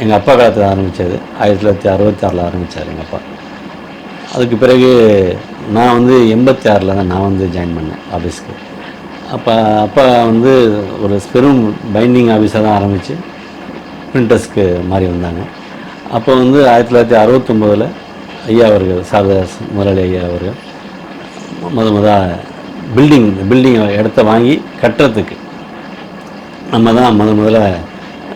எங்கள் அப்பா காலத்தில் ஆரம்பித்தது. 1966 ஆரம்பித்தார் எங்கள் அப்பா. அதுக்கு பிறகு நான் வந்து 86 தான் நான் வந்து ஜாயின் பண்ணேன் ஆஃபீஸ்க்கு. அப்பா வந்து ஒரு பெரும் பைண்டிங் ஆஃபீஸாக தான் ஆரம்பித்து பிரிண்டர்ஸ்க்கு மாறி வந்தாங்க. அப்போ வந்து 1969 ஐயா அவர்கள் சாரதாஸ் முதலாளி ஐயா அவர்கள் பில்டிங் இடத்த வாங்கி கட்டுறதுக்கு நம்ம தான் முதல்ல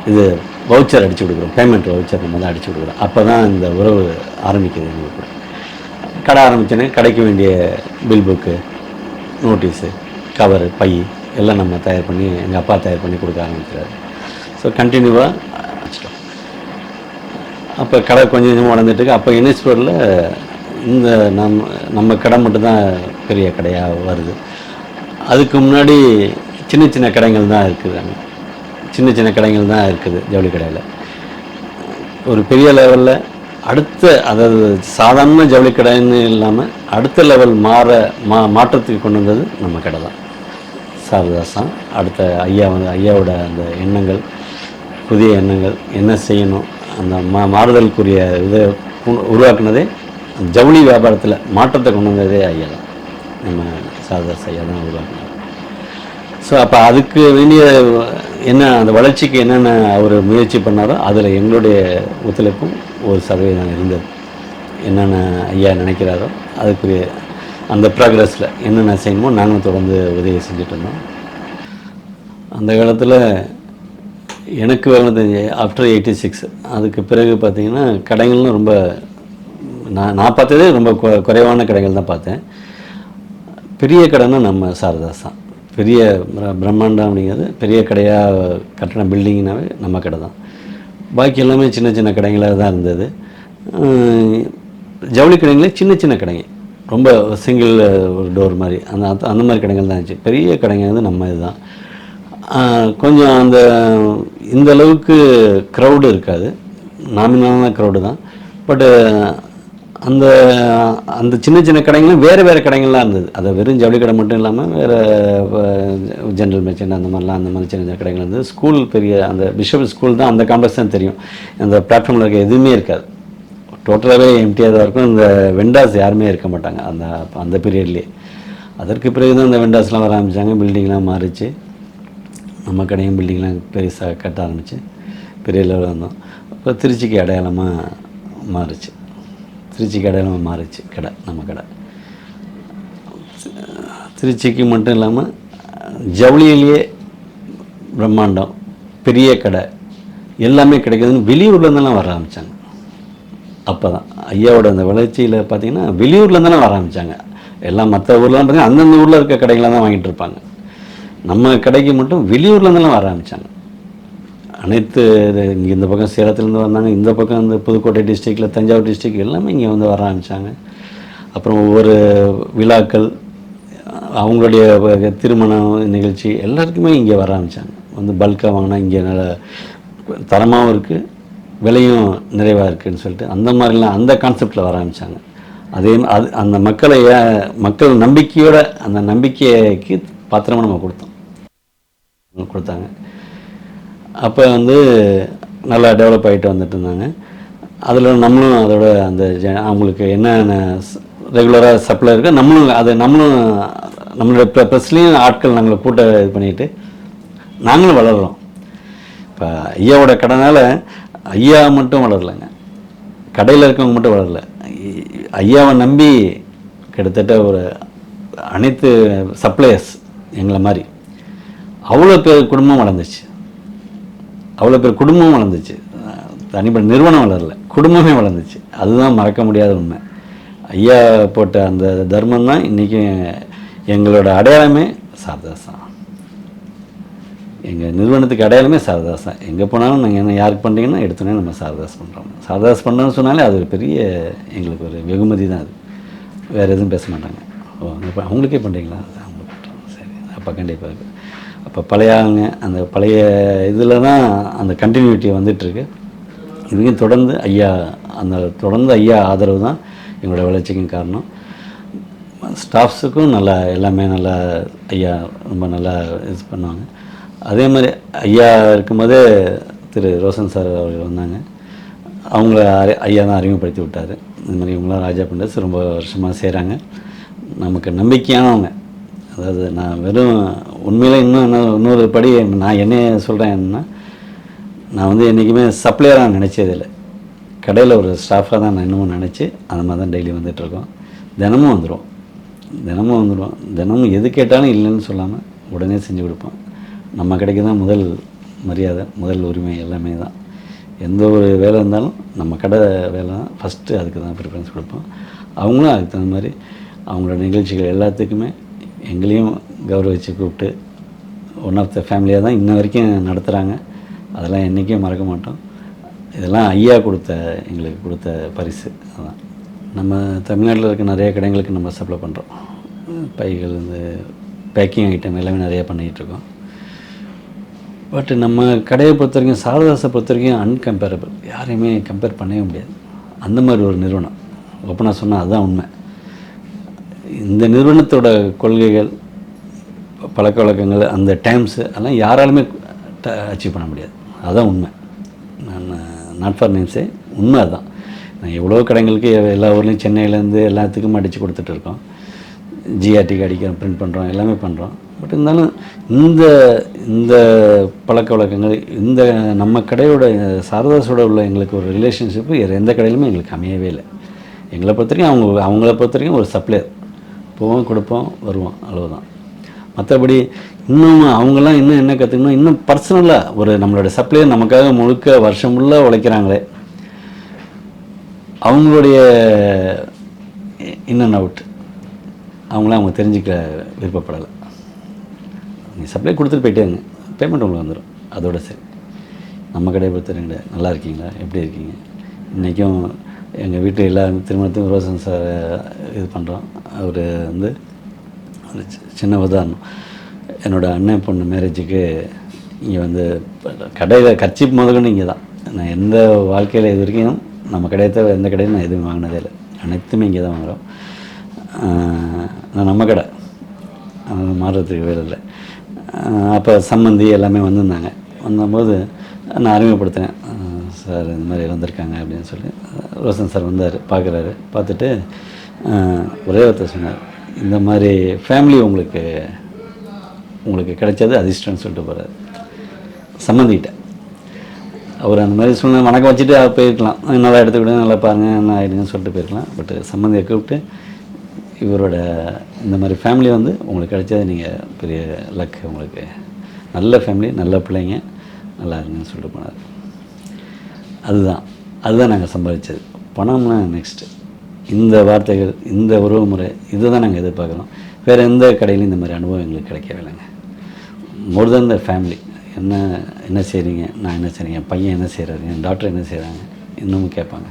இது வவுச்சர் அடித்து கொடுக்குறோம், பேமெண்ட் வவுச்சர் நம்ம தான் அடித்து கொடுக்குறோம். அப்போ தான் இந்த உறவு ஆரம்பிக்குது எங்களுக்கு. கடை ஆரம்பித்தோன்னே கடைக்கு வேண்டிய பில் புக்கு, நோட்டீஸு, கவரு, பை எல்லாம் நம்ம தயார் பண்ணி எங்கள் அப்பா தயார் பண்ணி கொடுக்க ஆரம்பிக்கிறாரு. ஸோ கண்டினியூவாக வச்சிட்டோம். அப்போ கடை கொஞ்சம் கொஞ்சமாக வளர்ந்துட்டுருக்கு. அப்போ யூனிஸ்போர்ட்டில் இந்த நம்ம கடை மட்டும்தான் பெரிய கடையாக வருது. அதுக்கு முன்னாடி சின்ன சின்ன கடைகள் தான் இருக்குது. அங்கே சின்ன கடைகள் தான் இருக்குது ஜவுளி கடையில். ஒரு பெரிய லெவலில் அதாவது சாதாரண ஜவுளி கடைன்னு இல்லாமல் அடுத்த லெவல் மாற்றத்துக்கு கொண்டு வந்தது நம்ம கடை தான், சாரதாஸ் தான். அடுத்த ஐயாவோட அந்த எண்ணங்கள், புதிய எண்ணங்கள், என்ன செய்யணும், அந்த மாறுதலுக்குரிய இதை உருவாக்குனதே ஜவுளி வியாபாரத்தில் மாற்றத்தை கொண்டு வந்ததே ஐயா தான், நம்ம சாரதாஸ் ஐயா தான் உருவாக்குனார். ஸோ அப்போ அதுக்கு வேண்டிய என்ன அந்த வளர்ச்சிக்கு என்னென்ன அவர் முயற்சி பண்ணாரோ அதில் எங்களுடைய ஒத்துழைப்பும் 1% இருந்தது. என்னென்ன ஐயா நினைக்கிறாரோ அதுக்குரிய அந்த ப்ராக்ரஸில் என்னென்ன செய்யணுமோ நாங்களும் தொடர்ந்து உதவி செஞ்சுட்டு இருந்தோம். அந்த காலத்தில் எனக்கு வேலை ஆஃப்டர் 86 அதுக்கு பிறகு பார்த்திங்கன்னா கடைகள்லாம் ரொம்ப நான் பார்த்ததே ரொம்ப குறைவான கடைகள் தான் பார்த்தேன். பெரிய கடைன்னா நம்ம சாரதாஸ் தான். பெரிய பிரம்மாண்டம் அப்படிங்கிறது பெரிய கடையாக கட்டின பில்டிங்னாவே நம்ம கடை தான். பாக்கி எல்லாமே சின்ன சின்ன கடைகளாக தான் இருந்தது. ஜவுளி கடைங்களே சின்ன கடைங்க, ரொம்ப சிங்கிள் ஒரு டோர் மாதிரி அந்த மாதிரி கடைகள் தான் இருந்துச்சு. பெரிய கடைங்க வந்து நம்ம இதுதான். கொஞ்சம் இந்த அளவுக்கு க்ரௌடு இருக்காது, நாமினலான க்ரௌடு தான். பட்டு அந்த சின்ன கடைங்களும் வேறு கடைகள்லாம் இருந்தது. அதை வெறும் ஜவுளி கடை மட்டும் இல்லாமல் வேறு ஜென்ரல் மெர்ச்சன்ட் அந்த மாதிரி சின்ன கடைகள் இருந்தது. ஸ்கூல் பெரிய அந்த பிஷப் ஸ்கூல் தான், அந்த காம்ப்ளெக்ஸ் தான் தெரியும். அந்த பிளாட்ஃபார்மில் இருக்க எதுவுமே இருக்காது, டோட்டலாகவே எம்டியாக தான் இருக்கும். இந்த வெண்டாஸ் யாருமே இருக்க மாட்டாங்க அந்த பீரியட்லேயே. அதற்கு பிறகு தான் இந்த வெண்டாஸ்லாம் வர ஆரம்பித்தாங்க, பில்டிங்லாம் மாறிச்சு. நம்ம கடையும் பில்டிங்லாம் பெருசாக கட்ட ஆரம்பிச்சு பெரிய லெவலில் வந்தோம். இப்போ திருச்சிக்கு அடையாளமாக மாறிச்சு. கடை நம்ம கடை. திருச்சிக்கு மட்டும் இல்லாமல் ஜவுளியிலேயே பிரம்மாண்டம், பெரிய கடை எல்லாமே கிடைக்குதுன்னு வெளியூர்லேருந்தெல்லாம் வர ஆரம்பித்தாங்க. அப்போ தான் ஐயாவோட அந்த வளர்ச்சியில் பார்த்திங்கன்னா வெளியூர்லேருந்தெல்லாம் வர ஆரம்பித்தாங்க. எல்லாம் மற்ற ஊர்லாம் பார்த்திங்கன்னா அந்தந்த ஊரில் இருக்க கடைகளாக தான் வாங்கிட்டு இருப்பாங்க. நம்ம கடைக்கு மட்டும் வெளியூர்லேருந்தெல்லாம் வர ஆரம்பித்தாங்க. அனைத்து இங்கே இந்த பக்கம் சேலத்துலேருந்து வந்தாங்க, இந்த பக்கம் இந்த புதுக்கோட்டை டிஸ்ட்ரிக்டில், தஞ்சாவூர் டிஸ்ட்ரிக்ட் எல்லாமே இங்கே வந்து வர ஆரம்பித்தாங்க. அப்புறம் ஒவ்வொரு விழாக்கள், அவங்களுடைய திருமண நிகழ்ச்சி எல்லாருக்குமே இங்கே வர ஆரம்பித்தாங்க. வந்து பல்காக வாங்கினா இங்கே நல்ல தரமாகவும் இருக்குது, விலையும் நிறைவாக இருக்குதுன்னு சொல்லிட்டு அந்த மாதிரிலாம் அந்த கான்செப்டில் வர ஆரம்பித்தாங்க. அந்த மக்கள் நம்பிக்கையோட அந்த நம்பிக்கைக்கு பாத்திரமாக நம்ம கொடுத்தாங்க. அப்போ வந்து நல்லா டெவலப் ஆகிட்டு வந்துட்டு இருந்தாங்க. அதில் நம்மளும் அதோட அவங்களுக்கு என்னென்ன ரெகுலராக சப்ளை இருக்கோ நம்மளும் நம்மளோட ப்ரெஸ்லேயும் ஆட்கள் நாங்கள் இது பண்ணிவிட்டு நாங்களும் வளர்கிறோம். இப்போ ஐயாவோட கடைனால் ஐயா மட்டும் வளரலைங்க, கடையில் இருக்கவங்க மட்டும் வளரல, ஐயாவை நம்பி கிட்டத்தட்ட ஒரு அனைத்து சப்ளையர்ஸ் எங்களை மாதிரி அவ்வளோ பேர் குடும்பம் வளர்ந்துச்சு. தனிப்பட்ட நிறுவனம் வளரல, குடும்பமே வளர்ந்துச்சு. அதுதான் மறக்க முடியாத உண்மை. ஐயா போட்ட அந்த தர்மம் தான் இன்றைக்கும் எங்களோட அடையாளமே சாரதாஸ் தான். எங்கள் நிறுவனத்துக்கு அடையாளமே சாரதாஸ் தான். எங்கே போனாலும் நாங்கள் என்ன யாருக்கு பண்ணுறீங்கன்னா எடுத்தோன்னே நம்ம சாரதாஸ் பண்ணுறோம். சாரதாஸ் பண்ணுறோன்னு சொன்னாலே அது ஒரு பெரிய எங்களுக்கு ஒரு வெகுமதி தான். அது வேறு எதுவும் பேச மாட்டாங்க. இப்போ அவங்களுக்கே பண்ணுறீங்களா, அது அவங்களுக்கு பண்ணுறோம், சரி அப்போ கண்டிப்பாக இருக்குது. அப்போ அந்த பழைய இதில் தான் அந்த கண்டினியூட்டி வந்துட்டுருக்கு. இதுக்கும் தொடர்ந்து ஐயா ஆதரவு தான் எங்களோட வளர்ச்சிக்கும் காரணம். ஸ்டாஃப்ஸுக்கும் எல்லாமே நல்லா ஐயா ரொம்ப நல்லா இது பண்ணுவாங்க. அதே மாதிரி ஐயா இருக்கும்போதே திரு ரோஷன் சார் அவர்கள் வந்தாங்க. அவங்கள ஐயா தான் அறிமுகப்படுத்தி விட்டார். இந்த மாதிரி இவங்களாம் ராஜா பிண்டர்ஸ் ரொம்ப வருஷமாக செய்கிறாங்க, நமக்கு நம்பிக்கையானவங்க. அதாவது நான் வெறும் உண்மையிலே இன்னொரு படி நான் என்ன சொல்கிறேன் என்னன்னா, நான் வந்து என்றைக்குமே சப்ளையராக நினச்சதில்லை. கடையில் ஒரு ஸ்டாஃபாக தான் நான் இன்னமும் நினச்சி அந்த மாதிரி தான் டெய்லி வந்துட்டுருக்கோம். தினமும் வந்துடுவோம். தினமும் எது கேட்டாலும் இல்லைன்னு சொல்லாமல் உடனே செஞ்சு கொடுப்போம். நம்ம கடைக்கு தான் முதல் மரியாதை, முதல் உரிமை எல்லாமே தான். எந்த ஒரு வேலை இருந்தாலும் நம்ம கடை வேலை தான் ஃபஸ்ட்டு, அதுக்கு தான் ப்ரிஃபரன்ஸ் கொடுப்போம். அவங்களும் அதுக்கு தகுந்த மாதிரி அவங்களோட நிகழ்ச்சிகள் எல்லாத்துக்குமே எங்களையும் கௌரவிச்சு கூப்பிட்டு ஒன் ஆஃப் த ஃபேமிலியாக தான் இன்ன வரைக்கும் நடத்துகிறாங்க. அதெல்லாம் என்றைக்கும் மறக்க மாட்டோம். இதெல்லாம் ஐயா எங்களுக்கு கொடுத்த பரிசு. அதான் நம்ம தமிழ்நாட்டில் இருக்க நிறைய கடைங்களுக்கு நம்ம சப்ளை பண்ணுறோம். பைகள், இந்த பேக்கிங் ஐட்டம் எல்லாமே நிறையா பண்ணிகிட்ருக்கோம். பட் நம்ம கடையை பொறுத்த வரைக்கும், சாரதாஸை பொறுத்த வரைக்கும் அன்கம்பேரபிள், யாரையுமே கம்பேர் பண்ணவே முடியாது. அந்த மாதிரி ஒரு நிறுவனம், ஓப்பனாக சொன்னால் அதுதான் உண்மை. இந்த நிறுவனத்தோட கொள்கைகள், பழக்க வழக்கங்கள், அந்த டைம்ஸு அதெல்லாம் யாராலுமே அச்சீவ் பண்ண முடியாது. அதுதான் உண்மை. நான் நாட் ஃபார் நேம்ஸே, உண்மை அதுதான். நான் எவ்வளோ கடைங்களுக்கு எல்லா ஊர்லேயும் சென்னையிலேருந்து எல்லாத்துக்கும் அடித்து கொடுத்துட்ருக்கோம். ஜிஆர்டிக்கு அடிக்கிறோம், பிரிண்ட் பண்ணுறோம், எல்லாமே பண்ணுறோம். பட் இருந்தாலும் இந்த பழக்க வழக்கங்கள், இந்த நம்ம கடையோட சாரதாஸோட உள்ள எங்களுக்கு ஒரு ரிலேஷன்ஷிப்பு எந்த கடையிலுமே எங்களுக்கு அமையவே இல்லை. எங்களை பொறுத்த வரைக்கும் அவங்கள பொறுத்த வரைக்கும் ஒரு சப்ளையர், போவோம், கொடுப்போம், வருவோம், அவ்வளோதான். மற்றபடி இன்னும் அவங்களாம் இன்னும் என்ன கற்றுக்கணும், இன்னும் பர்சனலாக ஒரு நம்மளோட சப்ளையர் நமக்காக முழுக்க வருஷம் ஃபுல்லாக உழைக்கிறாங்களே, அவங்களுடைய இன் அண்ட் அவுட் அவங்களாம் அவங்க தெரிஞ்சிக்க விருப்பப்படலை. நீ சப்ளை கொடுத்துட்டு போயிட்டேங்க, பேமெண்ட் உங்களுக்கு வந்துடும், அதோட சரி. நம்ம கடையை பொறுத்தவரைங்க நல்லா இருக்கீங்களா, எப்படி இருக்கீங்க. இன்றைக்கும் எங்கள் வீட்டு எல்லா திருமணத்தையும் ரோஷன் சார் இது பண்ணுறோம். அவர் வந்து ஒரு சின்ன உதாரணம், என்னோடய அண்ணன் பொண்ணு மேரேஜுக்கு இங்கே வந்து கடையில் கர்ச்சீப் முதல்கொண்டு இங்கே தான். நான் எந்த வாழ்க்கையில் இது வரைக்கும் நம்ம கடையை தவிர எந்த கடையும் நான் எதுவும் வாங்கினதே இல்லை, அனைத்துமே இங்கே தான் வாங்குகிறோம். நான் நம்ம கடை மாறுறதுக்கு வேலை இல்லை. அப்போ சம்மந்தி எல்லாமே வந்திருந்தாங்க. வந்தபோது நான் அறிமுகப்படுத்தினேன், சார் இந்த மாதிரி வந்திருக்காங்க அப்படின்னு சொல்லி. ரோஷன் சார் வந்தார், பார்க்குறாரு. பார்த்துட்டு ஒரே ஒருத்தர் சொன்னார், இந்த மாதிரி ஃபேமிலி உங்களுக்கு கிடைச்சது அதிர்ஷ்டம்னு சொல்லிட்டு போகிறார். சம்மந்திக்கிட்ட அவர் அந்த மாதிரி சொன்ன வணக்கம் வச்சுட்டு போயிருக்கலாம், நல்லா எடுத்துக்கிட்டு நல்லா பாருங்கள் என்ன ஆகிடுங்கன்னு சொல்லிட்டு போயிருக்கலாம். பட் சம்மந்தியை கூப்பிட்டு இவரோட இந்த மாதிரி ஃபேமிலி வந்து உங்களுக்கு கிடைச்சது நீங்கள் பெரிய லக், உங்களுக்கு நல்ல ஃபேமிலி, நல்ல பிள்ளைங்க, நல்லா இருங்கன்னு சொல்லிட்டு போனார். அதுதான் நாங்கள் சம்பாதிச்சது. பணம்னா நெக்ஸ்ட்டு. இந்த வார்த்தைகள், இந்த உறவு முறை, இதை தான் நாங்கள் எதிர்பார்க்குறோம். வேறு எந்த கடையிலையும் இந்த மாதிரி அனுபவம் எங்களுக்கு கிடைக்கவே இல்லைங்க. மோர் தென் த ஃபேமிலி. என்ன செய்கிறீங்க, நான் என்ன செய்கிறேன், என் பையன் என்ன செய்கிறாரு, என் டாக்டர் என்ன செய்கிறாங்க, இன்னமும் கேட்பாங்க.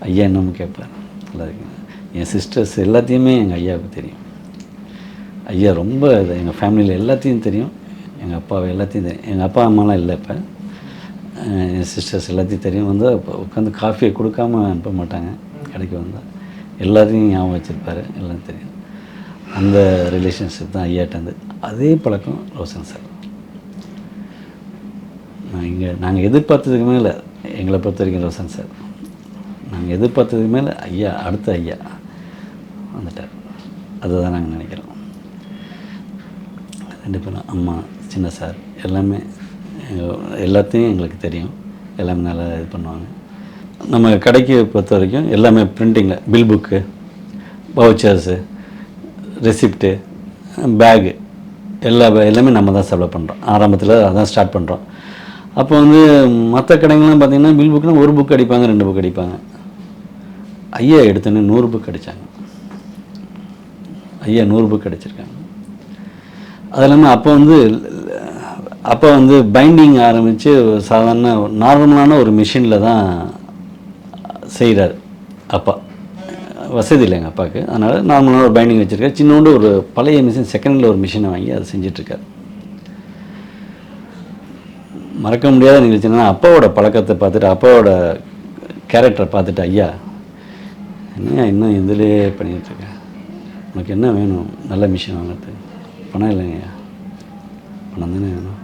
ஐயா இன்னமும் கேட்பார், நல்லா இருக்குங்க. என் சிஸ்டர்ஸ் எல்லாத்தையுமே எங்கள் ஐயாவுக்கு தெரியும். ஐயா ரொம்ப எங்கள் ஃபேமிலியில் எல்லாத்தையும் தெரியும். எங்கள் அப்பாவை எல்லாத்தையும் தெரியும். எங்கள் அப்பா அம்மாலாம் இல்லை இப்போ. என் சிஸ்டர்ஸ் எல்லாத்தையும் தெரியும். வந்து இப்போ உட்காந்து காஃபியை கொடுக்காம அனுப்ப மாட்டாங்க. கடைக்கு வந்தால் எல்லாத்தையும் ஞாபகம் வச்சுருப்பார், எல்லாம் தெரியும். அந்த ரிலேஷன்ஷிப் தான் ஐயாட்டேருந்து. அதே பழக்கம் ரோஷன் சார். நாங்கள் எதிர்பார்த்ததுக்கு மேலே, எங்களை பொறுத்த வரைக்கும் ரோஷன் சார் நாங்கள் எதிர்பார்த்ததுக்கு மேலே ஐயா, அடுத்த ஐயா வந்துட்டார். அதுதான் நாங்கள் நினைக்கிறோம். ரெண்டு பேரும், அம்மா, சின்ன சார் எல்லாமே எல்லாத்தையும் எங்களுக்கு தெரியும். எல்லாமே நல்லா இது பண்ணுவாங்க. நம்ம கடைக்கு பொறுத்த வரைக்கும் எல்லாமே பிரிண்டிங்கில், bill book, vouchers, receipt, bag எல்லாமே நம்ம தான் சப்ளை பண்ணுறோம். ஆரம்பத்தில் அதான் ஸ்டார்ட் பண்ணுறோம். அப்போ வந்து மற்ற கடைங்கள்லாம் பார்த்திங்கன்னா பில் புக்குனால் ஒரு புக் அடிப்பாங்க, 2 புக் அடிப்பாங்க. ஐயா எடுத்தோன்னே 100 புக் அடித்தாங்க. ஐயா 100 புக் அடிச்சிருக்காங்க. அது இல்லாமல் அப்போ வந்து பைண்டிங் ஆரம்பித்து சாதாரண நார்மலான ஒரு மிஷினில் தான் செய்கிறார் அப்பா. வசதி இல்லை எங்கள் அப்பாவுக்கு, அதனால் நார்மலான ஒரு பைண்டிங் வச்சுருக்காரு. சின்னோண்டு ஒரு பழைய மிஷின், செகண்டில் ஒரு மிஷினை வாங்கி அதை செஞ்சிட்ருக்கார். மறக்க முடியாத நிகழ்ச்சினா அப்பாவோட பழக்கத்தை பார்த்துட்டு, அப்பாவோட கேரக்டரை பார்த்துட்டு, ஐயா என்ன இன்னும் இதிலே பண்ணிகிட்ருக்கேன், உனக்கு என்ன வேணும், நல்ல மிஷின் வாங்கிறது, பணம் இல்லைங்கய்யா, பணம் தானே வேணும்,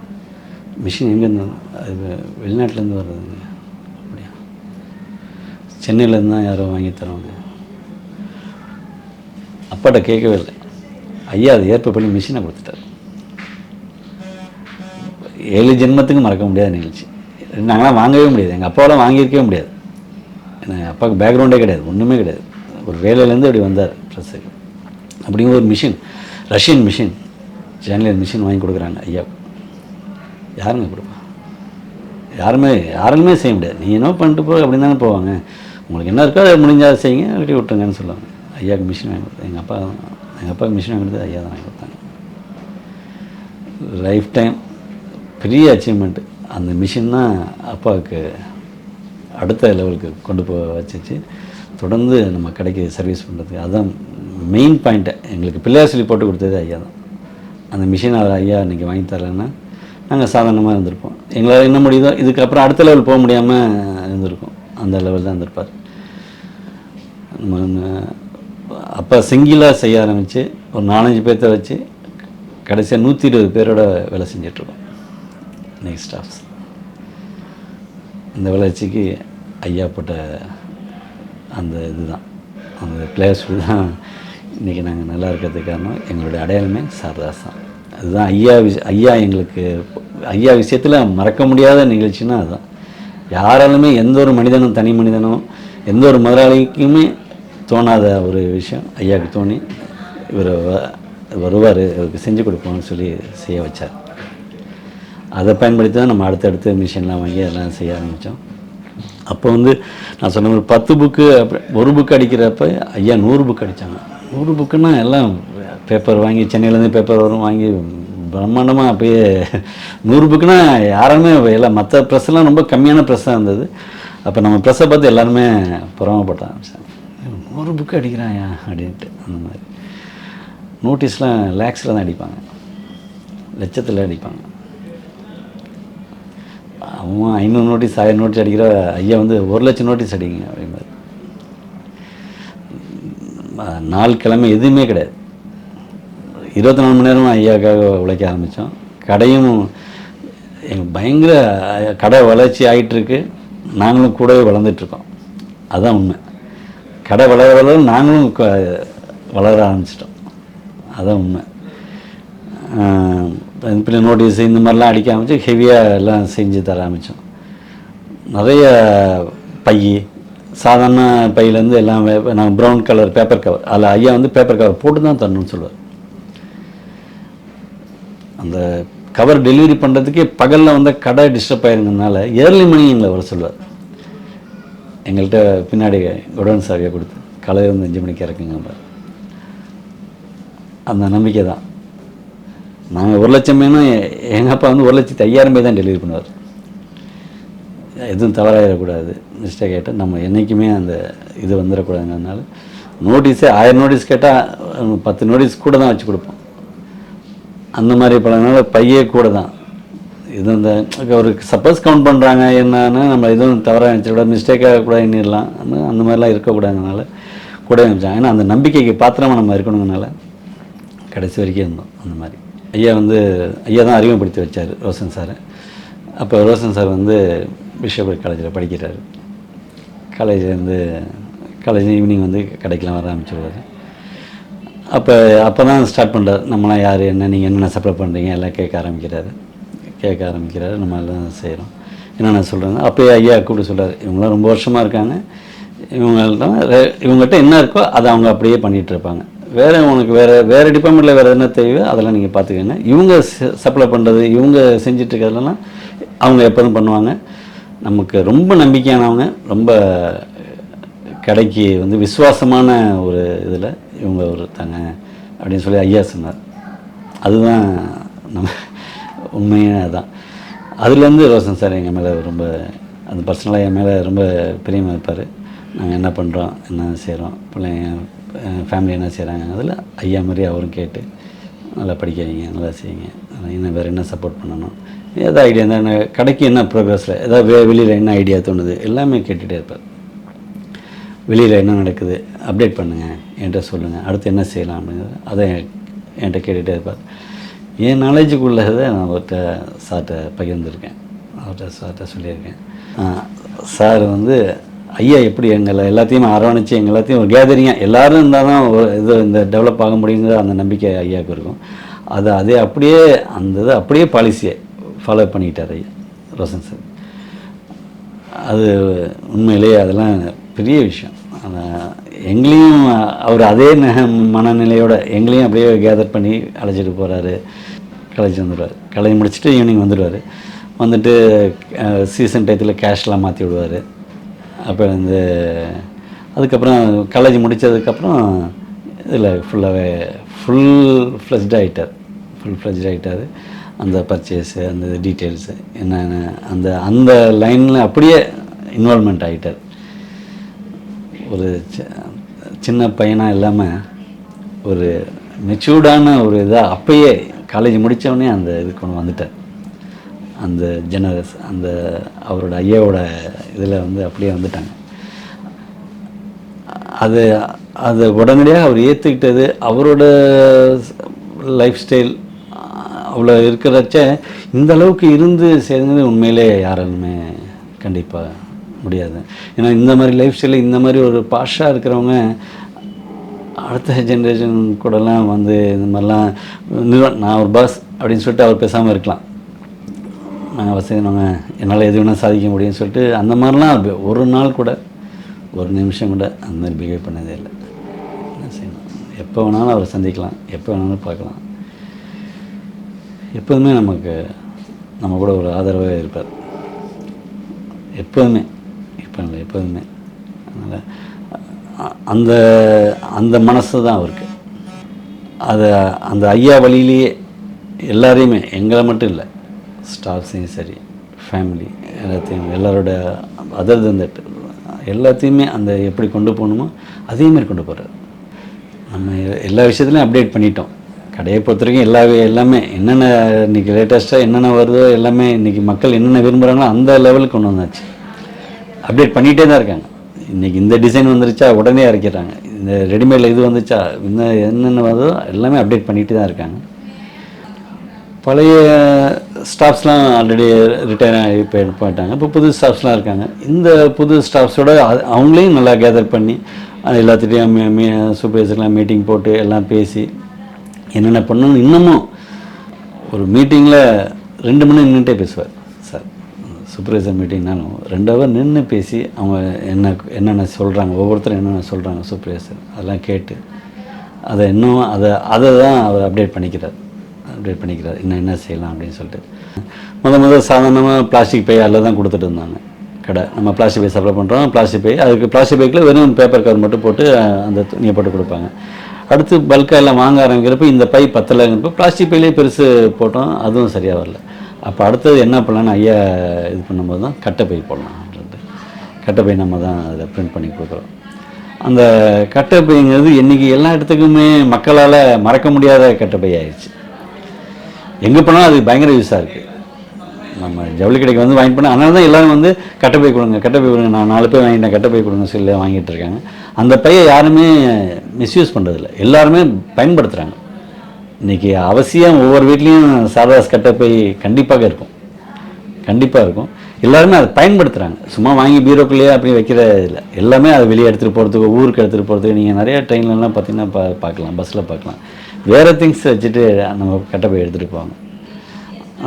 மிஷின் எங்கேருந்து அது வெளிநாட்டிலேருந்து வர்றதுங்க. அப்படியா? சென்னையிலேருந்து தான் யாரோ வாங்கி தருவாங்க. அப்பாட்ட கேட்கவே இல்லை. ஐயா அதை ஏற்ப பண்ணி மிஷினை கொடுத்துட்டார். 7 ஜென்மத்துக்கு மறக்க முடியாத நிகழ்ச்சி. நாங்களாம் வாங்கவே முடியாது, எங்கள் அப்பாவெல்லாம் வாங்கியிருக்கவே முடியாது. ஏன்னா அப்பாவுக்கு பேக்ரவுண்டே கிடையாது, ஒன்றுமே கிடையாது. ஒரு வேலையிலேருந்து அப்படி வந்தார் ப்ரெஸ்ஸுக்கு. அப்படிங்கிற ஒரு மிஷின், ரஷ்யன் மிஷின், ஜேர்னலியர் மிஷின் வாங்கி கொடுக்குறாங்க ஐயா. யாருங்க கொடுப்பா? யாருமே செய்ய முடியாது. நீ என்ன பண்ணிட்டு போ அப்படின்னு தானே போவாங்க. உங்களுக்கு என்ன இருக்கோ அதை முடிஞ்சால் செய்யுங்க, வெட்டி விட்டுருங்கன்னு சொல்லுவாங்க. ஐயாவுக்கு மிஷின் வாங்கி கொடுத்தாங்க. எங்கள் அப்பாவுக்கு மிஷின் வாங்கி கொடுத்தது ஐயா தான் வாங்கி கொடுத்தாங்க. லைஃப் டைம் பெரிய அச்சீவ்மெண்ட்டு. அந்த மிஷின் தான் அப்பாவுக்கு அடுத்த லெவலுக்கு கொண்டு போக வச்சிச்சு. தொடர்ந்து நம்ம கடைக்கு சர்வீஸ் பண்ணுறதுக்கு அதுதான் மெயின் பாயிண்ட்டை. எங்களுக்கு பிள்ளையார் சொல்லி போட்டு கொடுத்தது ஐயா தான். அந்த மிஷின் ஐயா இன்றைக்கி வாங்கி தரலைன்னா நாங்கள் சாதாரணமாக இருந்திருப்போம். எங்களால் என்ன முடியுதோ, இதுக்கப்புறம் அடுத்த லெவல் போக முடியாமல் இருந்திருக்கோம். அந்த லெவல் தான் இருந்திருப்பார். நம்ம அப்போ சிங்கிளாக செய்ய ஆரம்பித்து ஒரு 4-5 பேர்த்த வச்சு கடைசியாக 120 பேரோட வேலை செஞ்சிட்ருக்கோம். Next staffs. இந்த வளர்ச்சிக்கு ஐயா போட்ட அந்த இதுதான், அந்த பிளேயர்ஸ் தான் இன்றைக்கி நாங்கள் நல்லா இருக்கிறதுக்கு காரணம். எங்களுடைய அடையாளமே சாரதாஸ் தான். அதுதான் ஐயா எங்களுக்கு ஐயா விஷயத்தில் மறக்க முடியாத நிகழ்ச்சின்னா அதுதான். யாராலுமே எந்த ஒரு மனிதனும், தனி மனிதனும், எந்த ஒரு முதலாளிக்குமே தோணாத ஒரு விஷயம் ஐயாவுக்கு தோணி இவர் வருவார், இவருக்கு செஞ்சு கொடுப்போம்னு சொல்லி செய்ய வச்சார். அதை பயன்படுத்தி தான் நம்ம அடுத்தடுத்து மிஷின்லாம் வாங்கி அதெல்லாம் செய்ய ஆரம்பித்தோம். அப்போ நான் சொன்ன ஒரு 10 புக்கு ஒரு புக்கு அடிக்கிறப்ப ஐயா 100 புக்கு அடித்தாங்க. 100 புக்குன்னா எல்லாம் பேப்பர் வாங்கி, சென்னையிலேருந்து பேப்பர் வரும் வாங்கி பிரம்மாண்டமாக அப்படியே 100 புக்குன்னா யாருமே எல்லாம் மற்ற ப்ரெஸ்ஸெல்லாம் ரொம்ப கம்மியான ப்ரெஸ்ஸாக இருந்தது. அப்போ நம்ம ப்ரெஸ்ஸை பார்த்து எல்லாருமே புறமப்பட்ட ஆரம்பிச்சாங்க. 100 புக்கு அடிக்கிறாயா அப்படின்ட்டு. அந்த மாதிரி நோட்டீஸ்லாம் லேக்ஸில் தான் அடிப்பாங்க, லட்சத்தில் அடிப்பாங்க. அவன் 500 நோட்டீஸ் 1000 நோட்டீஸ் அடிக்கிற ஐயா 1,00,000 நோட்டீஸ் அடிக்குங்க அப்படிங்கிறது. 4 கிழமை எதுவுமே கிடையாது. 24 மணி நேரமும் ஐயாவுக்காக உழைக்க ஆரம்பித்தோம். கடையும் எங்கள் பயங்கர கடை வளர்ச்சி ஆகிட்டுருக்கு. நாங்களும் கூடவே வளர்ந்துட்டுருக்கோம். அதுதான் உண்மை. கடை வளர நாங்களும் வளர ஆரம்பிச்சிட்டோம். அதுதான் உண்மை. இப்போ நோட்டீஸ் இந்த மாதிரிலாம் அடிக்க ஆரம்பித்து ஹெவியாக எல்லாம் செஞ்சு தர ஆரம்பித்தோம். நிறைய பை, சாதாரண பையிலேருந்து எல்லாம் நாங்கள் ப்ரௌன் கலர் பேப்பர் கவர், அதில் ஐயா பேப்பர் கவர் போட்டு தான் தரணும்னு சொல்லுவார். அந்த கவர் டெலிவரி பண்ணுறதுக்கே பகலில் கடை டிஸ்டர்ப் ஆயிருந்ததுனால ஏர்லி மார்னிங் எங்களை வர சொல்லுவார். எங்கள்கிட்ட பின்னாடி குடோன் சாவியை கொடுத்து காலையில் 5 மணிக்கு இறக்குங்க. அந்த நம்பிக்கை தான். நாங்கள் 1,00,000 பேனா எங்கள் அப்பா 1,05,000 பேர் தான் டெலிவரி பண்ணுவார். எதுவும் தவறாயிடக்கூடாது, மிஸ்டேக் ஆகிட்டு நம்ம என்றைக்குமே அந்த இது வந்துடக்கூடாதுங்கிறதுனால நோட்டீஸே 1000 நோட்டீஸ் கேட்டால் 10 நோட்டீஸ் கூட தான் வச்சு கொடுப்போம். அந்த மாதிரி பழகினால பையே கூட தான். இது இந்த ஒரு சப்போஸ் கவுண்ட் பண்ணுறாங்க என்னன்னா நம்ம எதுவும் தவறாக நினச்சிக்கூடாது, மிஸ்டேக்காக கூட எண்ணிடலாம், அந்த மாதிரிலாம் இருக்கக்கூடாதுனால கூட நினச்சாங்க. ஏன்னா அந்த நம்பிக்கைக்கு பாத்திரமாக நம்ம இருக்கணுங்கனால கடைசி வரைக்கும் இருந்தோம். அந்த மாதிரி ஐயா தான் அறிமுகப்படுத்தி வச்சார் ரோஷன் சார். அப்போ ரோஷன் சார் பிஷப் காலேஜில் படிக்கிறார். காலேஜ் ஈவினிங் கடைக்கெலாம் வர ஆரம்பிச்சிடுவார். அப்போ தான் ஸ்டார்ட் பண்ணுறாரு. நம்மளாம் யார், என்ன, நீங்கள் என்னென்ன சப்ளை பண்ணுறீங்க எல்லாம் கேட்க ஆரம்பிக்கிறாரு. நம்ம எல்லாம் செய்கிறோம். என்னென்ன சொல்கிறாங்க. அப்போயே ஐயா கூப்பிட்டு சொல்கிறார், இவங்களாம் ரொம்ப வருஷமாக இருக்காங்க, இவங்ககிட்ட என்ன இருக்கோ அதை அவங்க அப்படியே பண்ணிகிட்ருப்பாங்க. உனக்கு வேறு டிபார்ட்மெண்ட்டில் வேறு என்ன தேவையோ அதெல்லாம் நீங்கள் பார்த்துக்கங்க. இவங்க சப்ளை பண்ணுறது, இவங்க செஞ்சிட்ருக்கிறதுலாம் அவங்க எப்போதும் பண்ணுவாங்க. நமக்கு ரொம்ப நம்பிக்கையானவங்க, ரொம்ப கடைக்கு விசுவாசமான ஒரு இதில் இவங்க ஒருத்தாங்க அப்படின்னு சொல்லி ஐயா சொன்னார். அதுதான் நம்ம உண்மையாக அதுதான். அதுலேருந்து ரோஷன் சார் எங்கள் மேலே ரொம்ப அந்த பர்சனலாக என் மேலே ரொம்ப பிரியமாக இருப்பார். நாங்கள் என்ன பண்ணுறோம், என்ன செய்கிறோம், பிள்ளைங்க ஃபேமிலி என்ன செய்கிறாங்க, அதில் ஐயா மாதிரி அவரும் கேட்டு நல்லா படிக்க வைங்க, நல்லா செய்யுங்க, இன்னும் வேறு என்ன சப்போர்ட் பண்ணணும், ஏதாவது ஐடியா இருந்தால் கடைக்கு என்ன ப்ரோக்ரஸில் ஏதாவது வெளியில் என்ன ஐடியா தோணுது எல்லாமே கேட்டுகிட்டே இருப்பார். வெளியில் என்ன நடக்குது அப்டேட் பண்ணுங்கள், என்கிட்ட சொல்லுங்கள், அடுத்து என்ன செய்யலாம் அப்படிங்கிறது அதை என்கிட்ட கேட்டுகிட்டே இருப்பார். என் நாலேஜுக்குள்ளதை நான் அவர்கிட்ட சார்கிட்ட பகிர்ந்துருக்கேன், சார்கிட்ட சொல்லியிருக்கேன். சார் வந்து ஐயா எப்படி எங்களை எல்லாத்தையும் அரவணைச்சு எங்கள் எல்லாத்தையும் ஒரு கேதரிங்காக எல்லோரும் இருந்தால் தான் இது இந்த டெவலப் ஆக முடியுங்கிற அந்த நம்பிக்கை ஐயாவுக்கு இருக்கும். அதே அப்படியே அந்த இது அப்படியே பாலிசியை ஃபாலோ பண்ணிக்கிட்டார் ஐயா ரோஷன் சார். அது உண்மையிலேயே அதெல்லாம் பெரிய விஷயம். எங்களையும் அவர் அதே மனநிலையோட எங்களையும் அப்படியே கேதர் பண்ணி அழைச்சிட்டு போகிறாரு. காலேஜ் வந்துடுவார், காலேஜ் முடிச்சுட்டு ஈவினிங் வந்துடுவார். வந்துட்டு சீசன் டயத்தில் கேஷ்லாம் மாற்றி விடுவார். அப்போ வந்து அதுக்கப்புறம் காலேஜ் முடித்ததுக்கப்புறம் இதில் ஃபுல்லாகவே ஃபுல் ஃப்ளெஜ்ட் ஆகிட்டார். அந்த பர்ச்சேஸு அந்த டீட்டெயில்ஸு என்னென்ன அந்த அந்த லைனில் அப்படியே இன்வால்மெண்ட் ஆகிட்டார். ஒரு சின்ன பையனாக இல்லாமல் ஒரு மெச்சூர்டான ஒரு இதாக அப்பயே காலேஜ் முடித்தவொடனே அந்த இதுக்கு ஒன்று வந்துட்டார். அந்த ஜெனரஸ் அந்த அவரோட ஐயாவோட இதில் வந்து அப்படியே வந்துட்டாங்க. அது உடனடியாக அவர் ஏற்றுக்கிட்டது. அவரோட லைஃப் ஸ்டைல் அவ்வளோ இருக்கிறச்ச இந்த அளவுக்கு இருந்து சேர்ந்தது உண்மையிலே யாராலுமே கண்டிப்பாக முடியாது. ஏன்னா இந்த மாதிரி லைஃப் ஸ்டைலில் இந்த மாதிரி ஒரு பாஷாக இருக்கிறவங்க அடுத்த ஜென்ரேஷன் கூடலாம் வந்து இந்த மாதிரிலாம் நான் ஒரு பாஸ் அப்படின்னு சொல்லிட்டு அவர் பேசாமல் இருக்கலாம். நாங்கள் வசதி நாங்கள் என்னால் எது வேணால் சாதிக்க முடியும்னு சொல்லிட்டு அந்த மாதிரிலாம் ஒரு நாள் கூட ஒரு நிமிஷம் கூட அந்த மாதிரி பிஹேவ் பண்ணதே இல்லை. என்ன செய்யணும், எப்போ வேணாலும் அவரை சந்திக்கலாம், எப்போ வேணாலும் பார்க்கலாம். எப்போதுமே நம்ம கூட ஒரு ஆதரவாக இருப்பார். எப்போதுமே எப்போதுமே அதனால் அந்த அந்த மனசு தான் அவருக்கு. அந்த ஐயா வழியிலேயே எல்லாரையுமே எங்களை மட்டும் இல்லை, ஸ்டாஃப்ஸையும் சரி, ஃபேமிலி எல்லாத்தையும் எல்லாரோட அதர் தட் எல்லாத்தையுமே அந்த எப்படி கொண்டு போகணுமோ அதேமாதிரி கொண்டு போகிறார். நம்ம எல்லா விஷயத்துலையும் அப்டேட் பண்ணிட்டோம். கடையை பொறுத்த வரைக்கும் எல்லாமே என்னென்ன இன்றைக்கி லேட்டஸ்ட்டாக என்னென்ன வருதோ எல்லாமே இன்றைக்கி மக்கள் என்னென்ன விரும்புகிறாங்களோ அந்த லெவலுக்கு கொண்டு வந்தாச்சு. அப்டேட் பண்ணிகிட்டே தான் இருக்காங்க. இன்றைக்கி இந்த டிசைன் வந்துருச்சா உடனே இறக்கிறாங்க, இந்த ரெடிமேடில் இது வந்துச்சா என்னென்ன வருதோ எல்லாமே அப்டேட் பண்ணிகிட்டு தான் இருக்காங்க. பழைய ஸ்டாஃப்ஸ்லாம் ஆல்ரெடி ரிட்டையர் ஆகி போயிட்டாங்க. இப்போ புது ஸ்டாஃப்ஸ்லாம் இருக்காங்க. இந்த புது ஸ்டாஃப்ஸோட அவங்களையும் நல்லா கேதர் பண்ணி எல்லாத்துட்டையும் சூப்பர்வைசர்லாம் மீட்டிங் போட்டு எல்லாம் பேசி என்னென்ன பண்ணணும். இன்னமும் ஒரு மீட்டிங்கில் 2 மணி நின்றுட்டே பேசுவார் சார். சூப்பர்வைசர் மீட்டிங்னாலும் 2 ஹவர் நின்று பேசி அவங்க என்னென்ன சொல்கிறாங்க, ஒவ்வொருத்தரும் என்னென்ன சொல்கிறாங்க சூப்பர்வைசர் அதெல்லாம் கேட்டு அதை இன்னும் அதை தான் அவர் அப்டேட் பண்ணிக்கிறார். என்ன செய்யலாம் அப்படின்னு சொல்லிட்டு முதல் சாதாரணமாக பிளாஸ்டிக் பை அதில் தான் கொடுத்துட்டு இருந்தாங்க கடை. நம்ம பிளாஸ்டிக் பை சப்ளை பண்ணுறோம், பிளாஸ்டிக் பை அதுக்கு பிளாஸ்டிக் பைக்கில் வெறும் பேப்பர் கவர் மட்டும் போட்டு அந்த துணியை போட்டு கொடுப்பாங்க. அடுத்து பல்காக எல்லாம் வாங்க ஆரம்பிக்கிறப்ப இந்த பை பத்தலைங்கிறப்ப பிளாஸ்டிக் பையிலே பெருசு போட்டோம், அதுவும் சரியாக வரல. அப்போ அடுத்தது என்ன பண்ணலான்னு ஐயா இது பண்ணும்போது தான் கட்டைப்பை போடலாம் அப்படின்ட்டு கட்டைப்பை நம்ம தான் அதில் பிரிண்ட் பண்ணி கொடுக்குறோம். அந்த கட்டைப்பைங்கிறது இன்றைக்கி எல்லா இடத்துக்குமே மக்களால் மறக்க முடியாத கட்டைப்பை ஆயிடுச்சு. எங்கே போனாலும் அது பயங்கர யூஸாக இருக்குது. நம்ம ஜவுளி கடைக்கு வந்து வாங்கிட்டு போனால் அதனால தான் எல்லோரும் வந்து கட்டைப்பை கொடுங்க, நான் 4 பேர் வாங்கிட்டேன் கட்டைப்பை கொடுங்க சொல்லி வாங்கிட்டு இருக்காங்க. அந்த பையை யாருமே மிஸ்யூஸ் பண்ணுறதில்ல, எல்லாருமே பயன்படுத்துகிறாங்க. இன்றைக்கி அவசியம் ஒவ்வொரு வீட்லேயும் சாரதாஸ் கட்டைப்பை கண்டிப்பாக இருக்கும். எல்லாருமே அதை பயன்படுத்துகிறாங்க. சும்மா வாங்கி பீரோக்குள்ளேயே அப்படி வைக்கிற இல்லை, எல்லாமே அதை வெளியே எடுத்துகிட்டு போகிறதுக்கு, ஊருக்கு எடுத்துகிட்டு போகிறதுக்கு. நீங்கள் நிறையா ட்ரெயின்லலாம் பார்த்தீங்கன்னா பார்க்கலாம், பஸ்ஸில் பார்க்கலாம், வேறு திங்ஸ் வச்சுட்டு நம்ம கட்டைப்பை எடுத்துகிட்டு போவாங்க.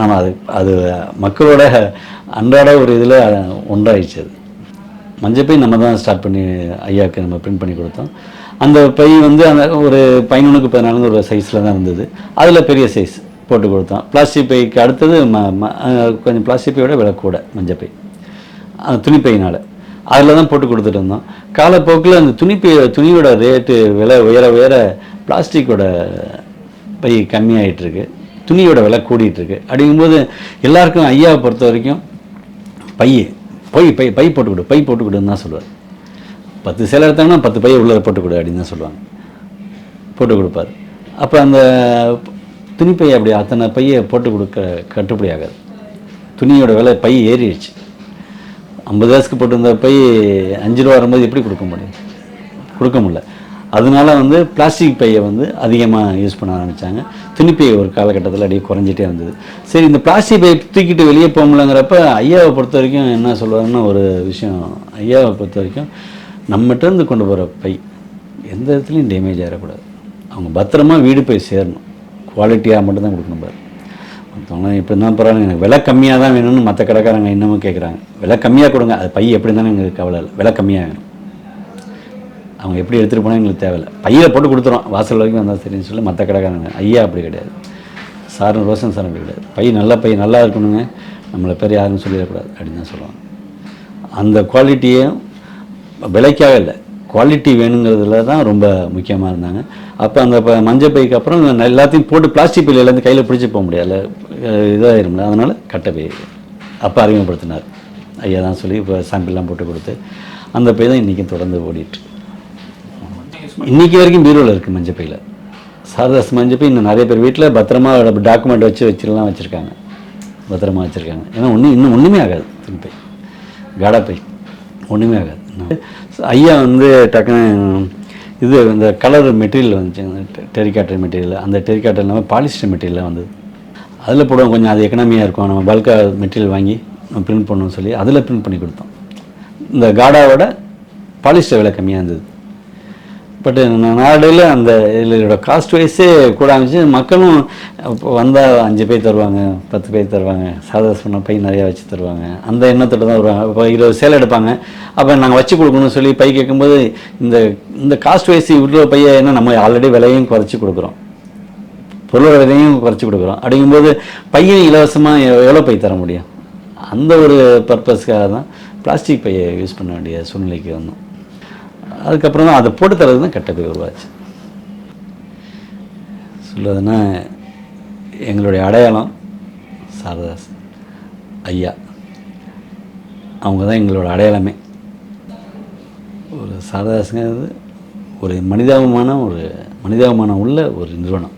ஆனால் அது மக்களோட அன்றாட ஒரு இதில் ஒன்றாயிடுச்சு. அது மஞ்சப்பை நம்ம தான் ஸ்டார்ட் பண்ணி ஐயாவுக்கு நம்ம பிரிண்ட் பண்ணி கொடுத்தோம். அந்த பை வந்து அந்த ஒரு 11க்கு 14 ஒரு சைஸில் தான் இருந்தது. அதில் பெரிய சைஸ் போட்டு கொடுத்தோம். பிளாஸ்டிக் பைக்கு அடுத்தது கொஞ்சம் பிளாஸ்டிக் பையோட விலை கூட மஞ்சப்பை துணிப்பையினால் அதில் தான் போட்டு கொடுத்துட்டு இருந்தோம். காலப்போக்கில் அந்த துணியோட ரேட்டு விலை உயர பிளாஸ்டிக்கோட பை கம்மியாகிட்டுருக்கு, துணியோட விலை கூடிகிட்ருக்கு. அப்படிங்கும்போது எல்லாருக்கும் ஐயாவை பொறுத்த வரைக்கும் பை போட்டு கொடுன்னு தான் சொல்லுவார். 10 சேலை எடுத்தாங்கன்னா 10 பையை உள்ளே போட்டு கொடு அப்படின்னு தான் சொல்லுவாங்க, போட்டு கொடுப்பார். அப்போ அந்த துணிப்பையை அப்படி அத்தனை பையை போட்டு கொடுக்க கட்டுப்படி ஆகாது. துணியோட விலை பை ஏறிடுச்சு. 50 காசுக்கு போட்டிருந்த பை 5 ரூபா வரும்போது எப்படி கொடுக்க முடியல. அதனால வந்து பிளாஸ்டிக் பையை வந்து அதிகமாக யூஸ் பண்ண ஆரம்பித்தாங்க. துணிப்பை ஒரு காலகட்டத்தில் அப்படியே குறைஞ்சிட்டே வந்தது. சரி, இந்த பிளாஸ்டிக் பையை தூக்கிட்டு வெளியே போகலங்கிறப்ப ஐயாவை பொறுத்த வரைக்கும் என்ன சொல்லுவாருன்னு ஒரு விஷயம். ஐயாவை பொறுத்த வரைக்கும் நம்மகிட்டேருந்து கொண்டு போகிற பை எந்த இடத்துலையும் டேமேஜ் ஆகிடக்கூடாது. அவங்க பத்திரமா வீடு போய் சேரணும். குவாலிட்டியாக மட்டும்தான் கொடுக்கணும் பாரு. மற்றவங்க இப்போ தான் பரவாயில்ல, எனக்கு விலை கம்மியாக தான் வேணும்னு மற்ற கடைக்காரங்க இன்னமும் கேட்குறாங்க. விலை கம்மியாக கொடுங்க, அது பை எப்படி இருந்தாலும் எங்களுக்கு கவலை இல்லை, விலை கம்மியாக வேணும். அவங்க எப்படி எடுத்துகிட்டு போனால் எங்களுக்கு தேவையில்லை, பையில் போட்டு கொடுத்துரும், வாசல் வரைக்கும் வந்தால் சரின்னு சொல்லி மற்ற கடைக்காரங்க. ஐயா அப்படி கிடையாது, சார் ரோஷன் சார் அப்படி கிடையாது. பை நல்ல பை நல்லா இருக்கணுங்க, நம்மளை பேர் யாருன்னு சொல்லிடக்கூடாது அப்படின்னு தான் சொல்லுவாங்க. அந்த குவாலிட்டியும் விலைக்காக இல்லை, குவாலிட்டி வேணுங்கிறதுல தான் ரொம்ப முக்கியமாக இருந்தாங்க. அப்போ அந்த மஞ்சள் பைக்கு அப்புறம் எல்லாத்தையும் போட்டு பிளாஸ்டிக் பையில் எல்லாத்தையும் கையில் பிடிச்சி போக முடியாது, இதாகிரும்ல. அதனால் கட்டை பை அப்போ அறிமுகப்படுத்தினார் ஐயா தான் சொல்லி இப்போ சாம்பிள்லாம் போட்டு கொடுத்து அந்த பை தான் இன்றைக்கும் தொடர்ந்து ஓடிட்டு இன்றைக்கி வரைக்கும் பீரோவில் இருக்குது. மஞ்சள் பையில் சாரதாஸ் மஞ்சள் பை இன்னும் நிறைய பேர் வீட்டில் பத்திரமா டாக்குமெண்ட் வச்சுலாம் வச்சுருக்காங்க, பத்திரமா வச்சுருக்காங்க. ஏன்னா இன்னும் ஒன்றுமே ஆகாது. துணிப்பை காடா பை ஒன்றுமே ஆகாது. ஐயா வந்து டக்குன்னு இது இந்த கலர் மெட்டீரியல் வந்துச்சு, டெரிகாட்டர் மெட்டீரியல். அந்த டெரிகாட்டர் இல்லாமல் பாலிஸ்டர் மெட்டீரியல் வந்தது. அதில் போடுவோம், கொஞ்சம் அது எக்கனாமியாக இருக்கும், நம்ம பல்காக மெட்டீரியல் வாங்கி நம்ம பிரிண்ட் பண்ணணும்னு சொல்லி அதில் பிரிண்ட் பண்ணி கொடுத்தோம். இந்த காடாவோட பாலிஸ்டர் விலை கம்மியாக இருந்தது. பட் நாடையில் அந்த இதோட காஸ்ட் வைஸே கூட ஆரம்பிச்சு. மக்களும் இப்போ வந்தால் 5 பை தருவாங்க, 10 பை தருவாங்க, சாதா சொன்ன பை நிறையா வச்சு தருவாங்க. அந்த எண்ணத்தோடு தான் வருவாங்க. இப்போ 20 சேலை எடுப்பாங்க, அப்போ நாங்கள் வச்சு கொடுக்கணும்னு சொல்லி பை கேட்கும்போது இந்த காஸ்ட் வைஸ் இவ்வளோ பையை என்ன நம்ம ஆல்ரெடி விலையும் குறைச்சி கொடுக்குறோம், பொருளோட விலையும் குறைச்சி கொடுக்குறோம். அப்படிங்கும்போது பையன் இலவசமாக எவ்வளோ பை தர முடியும்? அந்த ஒரு பர்பஸ்க்காக தான் பிளாஸ்டிக் பையை யூஸ் பண்ண வேண்டிய சூழ்நிலைக்கு வந்தோம். அதுக்கப்புறம் தான் அதை போட்டு தரது தான் கட்டை பை உருவாச்சு. சொல்லுறதுன்னா எங்களுடைய அடையாளம் சாரதாஸ் ஐயா, அவங்க தான் எங்களோட அடையாளமே. ஒரு சாரதாஸுங்கிறது ஒரு மனிதாபிமானம் உள்ள ஒரு நிறுவனம்.